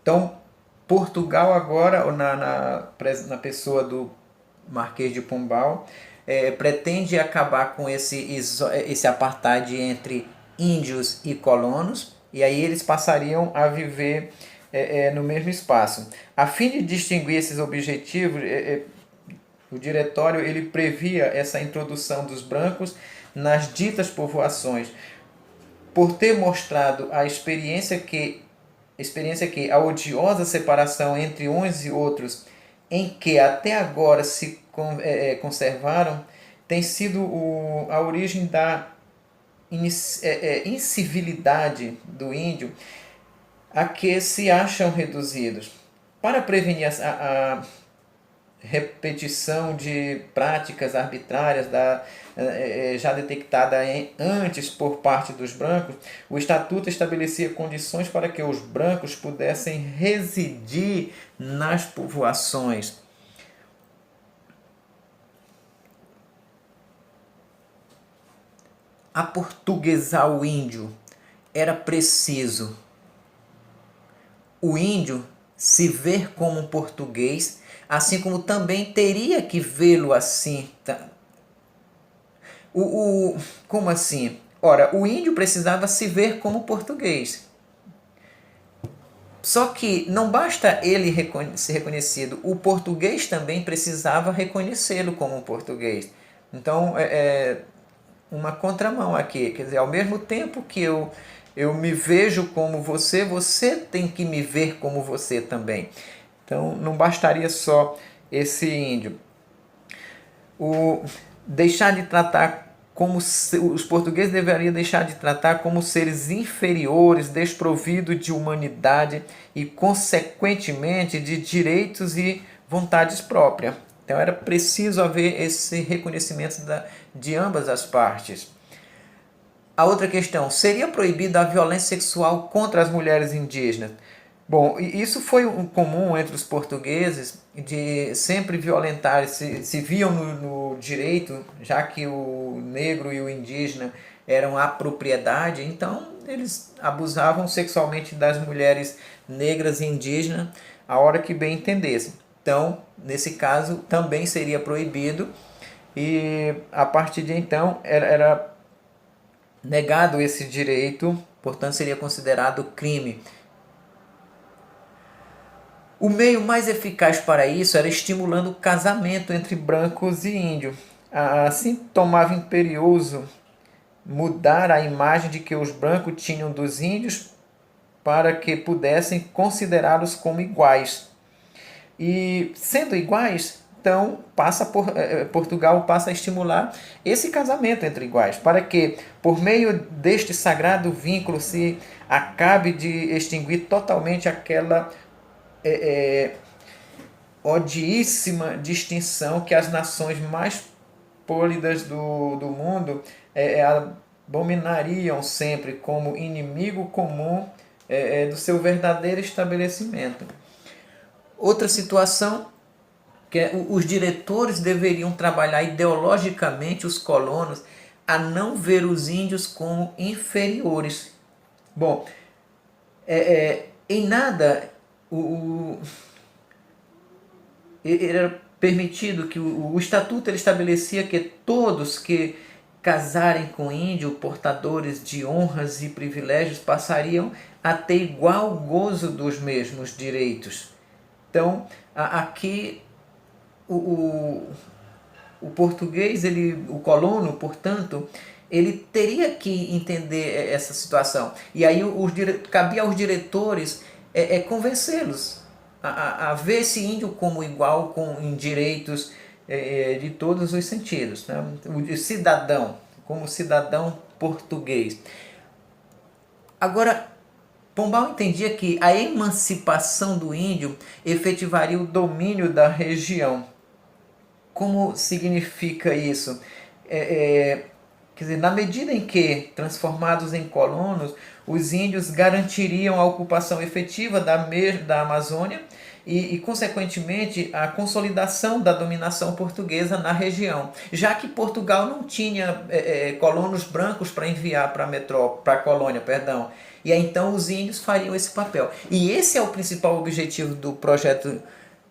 Então, Portugal agora, na pessoa do Marquês de Pombal, pretende acabar com esse apartheid entre índios e colonos, e aí eles passariam a viver no mesmo espaço. A fim de distinguir esses objetivos, o diretório ele previa essa introdução dos brancos nas ditas povoações, por ter mostrado a experiência que a odiosa separação entre uns e outros, em que até agora se conservaram, tem sido a origem da incivilidade do índio a que se acham reduzidos. Para prevenir a repetição de práticas arbitrárias já detectada antes por parte dos brancos, o Estatuto estabelecia condições para que os brancos pudessem residir nas povoações. Aportuguesar o índio era preciso o índio se ver como um português, assim como também teria que vê-lo assim. Como assim? Ora, o índio precisava se ver como português. Só que não basta ele ser reconhecido, o português também precisava reconhecê-lo como um português. Então, uma contramão aqui. Quer dizer, ao mesmo tempo que eu me vejo como você, você tem que me ver como você também. Então, não bastaria só esse índio. Deixar de tratar como os portugueses deveriam deixar de tratar como seres inferiores, desprovidos de humanidade e, consequentemente, de direitos e vontades próprias. Então era preciso haver esse reconhecimento de ambas as partes. A outra questão, seria proibida a violência sexual contra as mulheres indígenas? Bom, isso foi comum entre os portugueses, de sempre violentar, se viam no direito, já que o negro e o indígena eram a propriedade, então eles abusavam sexualmente das mulheres negras e indígenas a hora que bem entendessem. Então, nesse caso, também seria proibido e a partir de então era negado esse direito, portanto seria considerado crime. O meio mais eficaz para isso era estimulando o casamento entre brancos e índios. Assim tomava imperioso mudar a imagem de que os brancos tinham dos índios para que pudessem considerá-los como iguais. E sendo iguais, então Portugal passa a estimular esse casamento entre iguais, para que, por meio deste sagrado vínculo, se acabe de extinguir totalmente aquela odiíssima distinção que as nações mais pólidas do mundo abominariam sempre como inimigo comum do seu verdadeiro estabelecimento. Outra situação que os diretores deveriam trabalhar ideologicamente os colonos a não ver os índios como inferiores. Bom, em nada era permitido que o estatuto ele estabelecia que todos que casarem com índio, portadores de honras e privilégios, passariam a ter igual gozo dos mesmos direitos. Então, aqui o português, o colono, portanto, ele teria que entender essa situação. E aí cabia aos diretores convencê-los a ver esse índio como igual em direitos de todos os sentidos, né? O cidadão, como cidadão português. Agora, Pombal entendia que a emancipação do índio efetivaria o domínio da região. Como significa isso? Quer dizer, na medida em que, transformados em colonos, os índios garantiriam a ocupação efetiva da Amazônia consequentemente, a consolidação da dominação portuguesa na região, já que Portugal não tinha colonos brancos para enviar para a colônia, perdão. E aí, então os índios fariam esse papel. E esse é o principal objetivo do projeto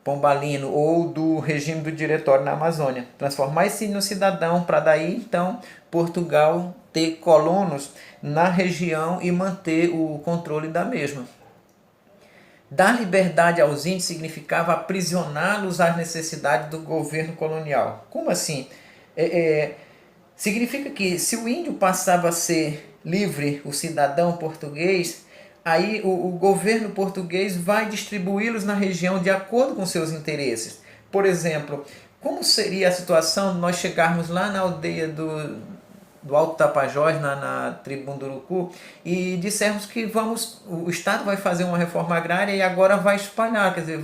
Pombalino ou do regime do Diretório na Amazônia, transformar esse no cidadão para daí então Portugal ter colonos na região e manter o controle da mesma. Dar liberdade aos índios significava aprisioná-los às necessidades do governo colonial. Como assim? Significa que se o índio passava a ser livre, o cidadão português, aí o governo português vai distribuí-los na região de acordo com seus interesses. Por exemplo, como seria a situação de nós chegarmos lá na aldeia do Alto Tapajós, na tribo Munduruku, e dissermos que o Estado vai fazer uma reforma agrária e agora vai espalhar, quer dizer,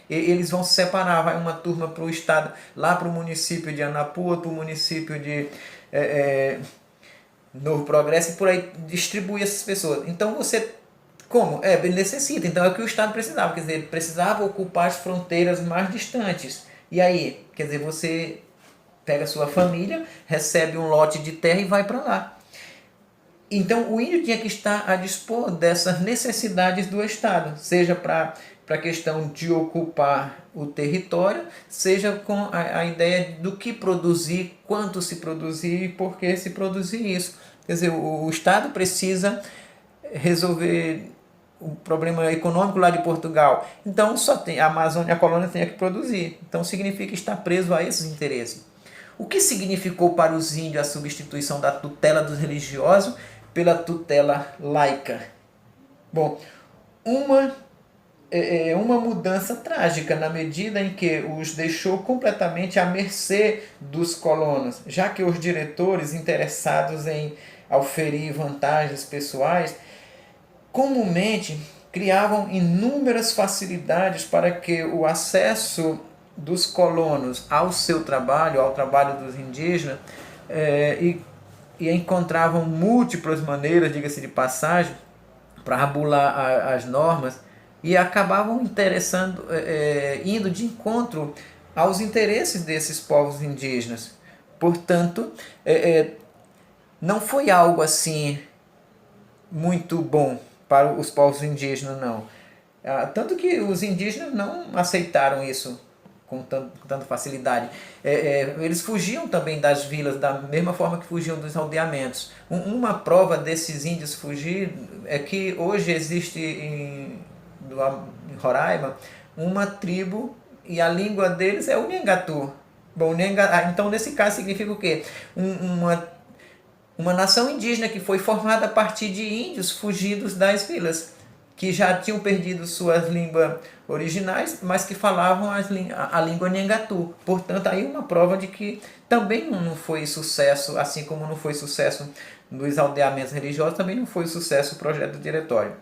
eles vão se separar, vai uma turma para o Estado, lá para o município de Anapu, para o município de Novo Progresso, e por aí distribuir essas pessoas. Então você... Como? Ele necessita, então é o que o Estado precisava, quer dizer, ele precisava ocupar as fronteiras mais distantes. E aí, quer dizer, você pega a sua família, recebe um lote de terra e vai para lá. Então o índio tinha que estar a dispor dessas necessidades do Estado, seja para a questão de ocupar o território, seja com a ideia do que produzir, quanto se produzir e por que se produzir isso. Quer dizer, o Estado precisa resolver o problema econômico lá de Portugal. Então só tem a Amazônia, a colônia tem que produzir. Então significa estar preso a esses interesses. O que significou para os índios a substituição da tutela dos religiosos pela tutela laica? Bom, uma mudança trágica na medida em que os deixou completamente à mercê dos colonos, já que os diretores interessados em auferir vantagens pessoais comumente criavam inúmeras facilidades para que o acesso dos colonos ao seu trabalho, ao trabalho dos indígenas, e encontravam múltiplas maneiras, diga-se de passagem, para bular as normas, e acabavam indo de encontro aos interesses desses povos indígenas. Portanto, não foi algo assim muito bom para os povos indígenas, não. Tanto que os indígenas não aceitaram isso com tanta facilidade. Eles fugiam também das vilas da mesma forma que fugiam dos aldeamentos. Uma prova desses índios fugir é que hoje existe em Roraima uma tribo e a língua deles é o Nhangatu. Bom, então nesse caso significa o quê? Uma nação indígena que foi formada a partir de índios fugidos das vilas, que já tinham perdido suas línguas originais, mas que falavam a língua Nhangatu. Portanto, aí uma prova de que também não foi sucesso, assim como não foi sucesso nos aldeamentos religiosos, também não foi sucesso o projeto do diretório.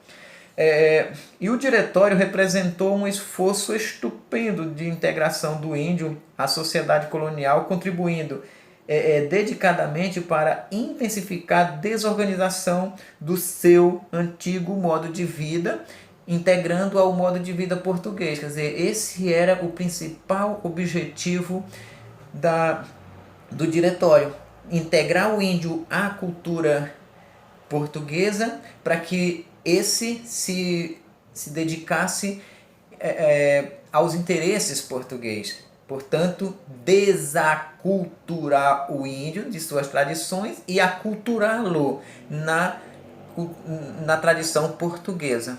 E o diretório representou um esforço estupendo de integração do índio à sociedade colonial, contribuindo dedicadamente para intensificar a desorganização do seu antigo modo de vida, integrando ao modo de vida português. Quer dizer, esse era o principal objetivo do diretório, integrar o índio à cultura portuguesa para que esse se dedicasse aos interesses portugueses. Portanto, desaculturar o índio de suas tradições e aculturá-lo na tradição portuguesa.